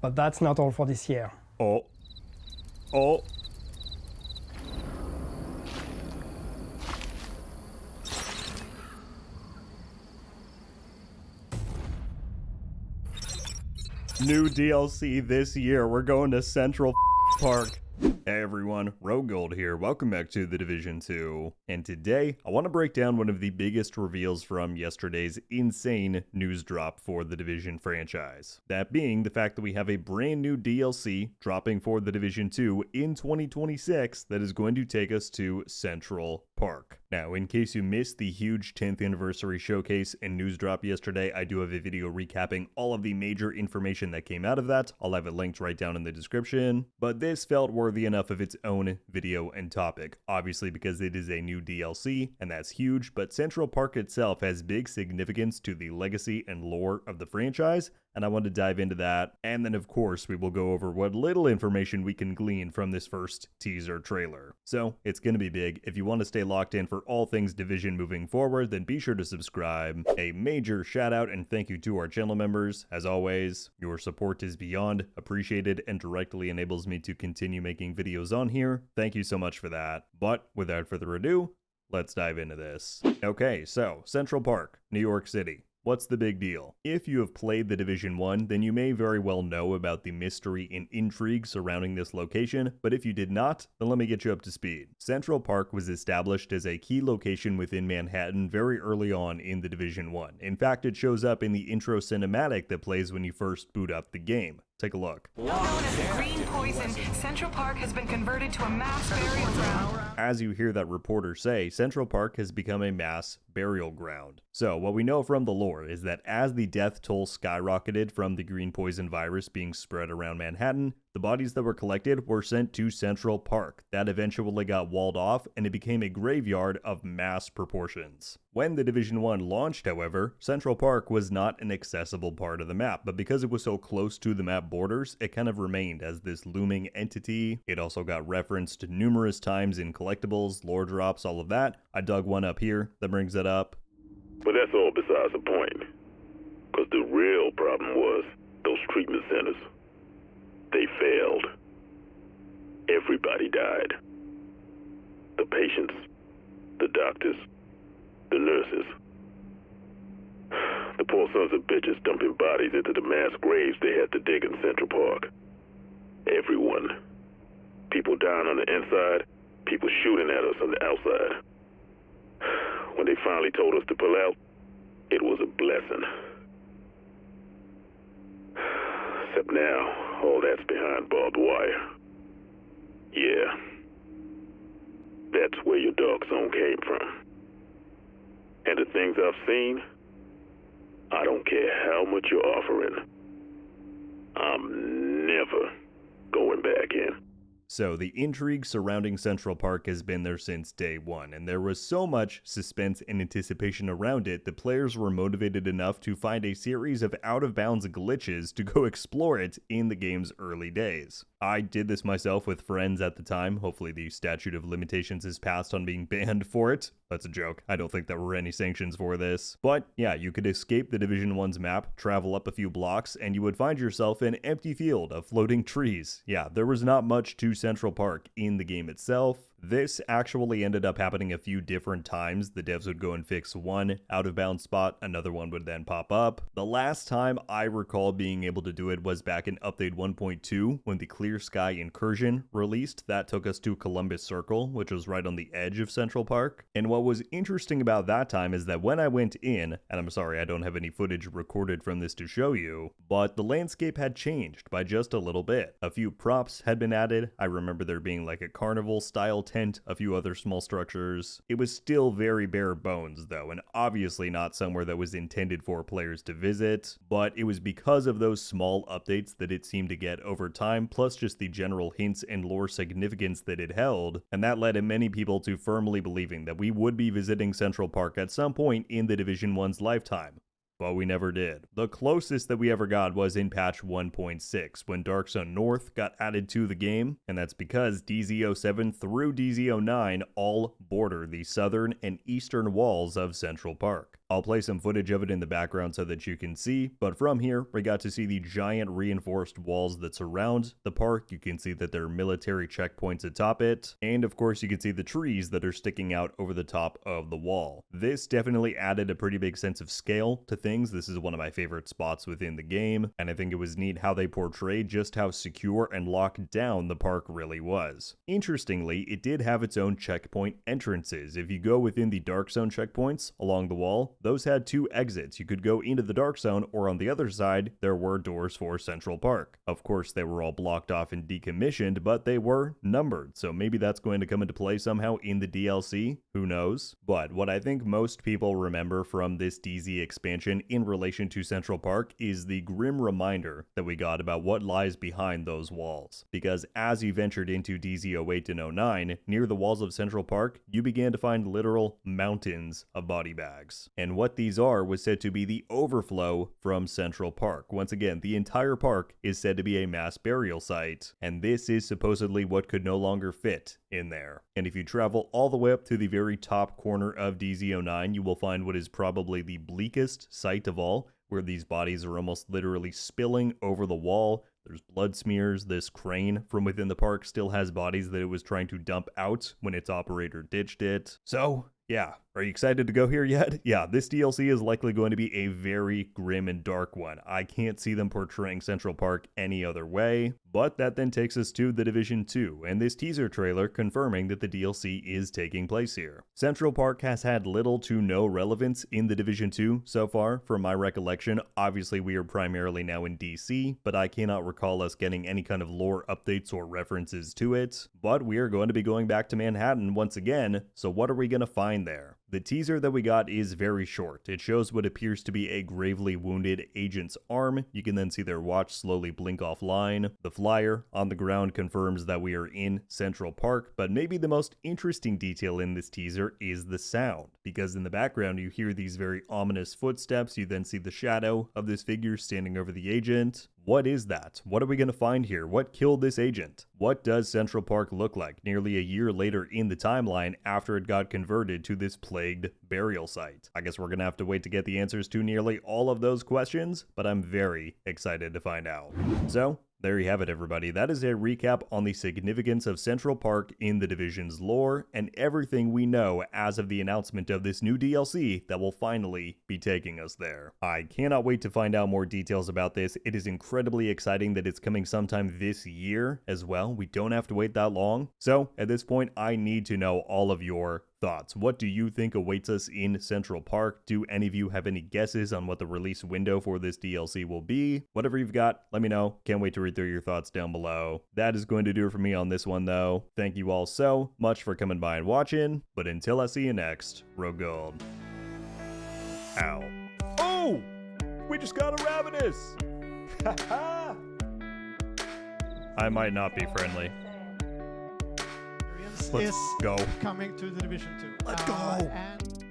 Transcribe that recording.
But that's not all for this year. Oh. Oh. New DLC this year. We're going to Central Park. Hey everyone, RogueGold here. Welcome back to The Division 2. And today, I want to break down one of the biggest reveals from yesterday's insane news drop for the Division franchise. That being the fact that we have a brand new DLC dropping for The Division 2 in 2026 that is going to take us to Central Park. Now, in case you missed the huge 10th anniversary showcase and news drop yesterday, I do have a video recapping all of the major information that came out of that. I'll have it linked right down in the description. But this felt worthy enough of its own video and topic, obviously because it is a new DLC, and that's huge, but Central Park itself has big significance to the legacy and lore of the franchise, and I want to dive into that. And then of course we will go over what little information we can glean from this first teaser trailer. So it's going to be big. If you want to stay locked in for all things Division moving forward, then be sure to subscribe. A major shout out and thank you to our channel members. As always, your support is beyond appreciated and directly enables me to continue making videos on here. Thank you so much for that. But without further ado, let's dive into this. Okay, so Central Park, New York City. What's the big deal? If you have played The Division 1, then you may very well know about the mystery and intrigue surrounding this location, but if you did not, then let me get you up to speed. Central Park was established as a key location within Manhattan very early on in The Division 1. In fact, it shows up in the intro cinematic that plays when you first boot up the game. Take a look. Known as the Green Poison, Central Park has been converted to a mass burial ground. As you hear that reporter say, Central Park has become a mass burial ground. So what we know from the lore is that as the death toll skyrocketed from the green poison virus being spread around Manhattan, the bodies that were collected were sent to Central Park. That eventually got walled off and it became a graveyard of mass proportions. When the Division 1 launched, however, Central Park was not an accessible part of the map, but because it was so close to the map borders, it kind of remained as this looming entity. It also got referenced numerous times in collectibles, lore drops, all of that. I dug one up here that brings it up. But that's all besides the point. Because the real problem was those treatment centers. They failed. Everybody died. The patients, the doctors, the nurses. The poor sons of bitches dumping bodies into the mass graves they had to dig in Central Park. Everyone. People dying on the inside, people shooting at us on the outside. When they finally told us to pull out, it was a blessing. Except now, all that's behind barbed wire. Yeah. That's where your dark zone came from. And the things I've seen, I don't care how much you're offering. I'm never going back in. So the intrigue surrounding Central Park has been there since day one, and there was so much suspense and anticipation around it that players were motivated enough to find a series of out-of-bounds glitches to go explore it in the game's early days. I did this myself with friends at the time. Hopefully the statute of limitations is passed on being banned for it. That's a joke. I don't think there were any sanctions for this. But yeah, you could escape the Division 1's map, travel up a few blocks, and you would find yourself in an empty field of floating trees. Yeah, there was not much to Central Park in the game itself. This actually ended up happening a few different times. The devs would go and fix one out-of-bounds spot, another one would then pop up. The last time I recall being able to do it was back in Update 1.2 when the Clear Sky Incursion released. That took us to Columbus Circle, which was right on the edge of Central Park. And what was interesting about that time is that when I went in, and I'm sorry I don't have any footage recorded from this to show you, but the landscape had changed by just a little bit. A few props had been added. I remember there being like a carnival style tent, a few other small structures. It was still very bare bones though, and obviously not somewhere that was intended for players to visit, but it was because of those small updates that it seemed to get over time, plus just the general hints and lore significance that it held, and that led many people to firmly believing that we would be visiting Central Park at some point in the Division 1's lifetime. But we never did. The closest that we ever got was in patch 1.6 when Dark Zone North got added to the game, and that's because DZ07 through DZ09 all border the southern and eastern walls of Central Park. I'll play some footage of it in the background so that you can see, but from here, we got to see the giant reinforced walls that surround the park. You can see that there are military checkpoints atop it, and of course you can see the trees that are sticking out over the top of the wall. This definitely added a pretty big sense of scale to things. This is one of my favorite spots within the game, and I think it was neat how they portrayed just how secure and locked down the park really was. Interestingly, it did have its own checkpoint entrances. If you go within the dark zone checkpoints along the wall, those had 2 exits. You could go into the dark zone, or on the other side, there were doors for Central Park. Of course, they were all blocked off and decommissioned, but they were numbered, so maybe that's going to come into play somehow in the DLC. Who knows? But what I think most people remember from this DZ expansion in relation to Central Park is the grim reminder that we got about what lies behind those walls. Because as you ventured into DZ 08 and 09, near the walls of Central Park, you began to find literal mountains of body bags. And what these are was said to be the overflow from Central Park. Once again, the entire park is said to be a mass burial site, and this is supposedly what could no longer fit in there. And if you travel all the way up to the very top corner of DZ09, you will find what is probably the bleakest sight of all, where these bodies are almost literally spilling over the wall. There's blood smears. This crane from within the park still has bodies that it was trying to dump out when its operator ditched it. So, yeah. Are you excited to go here yet? Yeah, this DLC is likely going to be a very grim and dark one. I can't see them portraying Central Park any other way, but that then takes us to The Division 2, and this teaser trailer confirming that the DLC is taking place here. Central Park has had little to no relevance in The Division 2 so far, from my recollection. Obviously, we are primarily now in DC, but I cannot recall us getting any kind of lore updates or references to it. But we are going to be going back to Manhattan once again, so what are we going to find there? The teaser that we got is very short. It shows what appears to be a gravely wounded agent's arm. You can then see their watch slowly blink offline. The flyer on the ground confirms that we are in Central Park, but maybe the most interesting detail in this teaser is the sound, because in the background you hear these very ominous footsteps. You then see the shadow of this figure standing over the agent. What is that? What are we going to find here? What killed this agent? What does Central Park look like nearly a year later in the timeline after it got converted to this plagued burial site? I guess we're going to have to wait to get the answers to nearly all of those questions, but I'm very excited to find out. So, there you have it, everybody. That is a recap on the significance of Central Park in the Division's lore and everything we know as of the announcement of this new DLC that will finally be taking us there. I cannot wait to find out more details about this. It is incredibly exciting that it's coming sometime this year as well. We don't have to wait that long. So, at this point, I need to know all of your thoughts. What do you think awaits us in Central Park? Do any of you have any guesses on what the release window for this DLC will be? Whatever you've got, let me know. Can't wait to read through your thoughts down below. That is going to do it for me on this one, though. Thank you all so much for coming by and watching, but until I see you next, RogueGold. Ow. Oh! We just got a Ravenous! Haha! I might not be friendly. Let's go. Coming to the Division 2. Let's go! And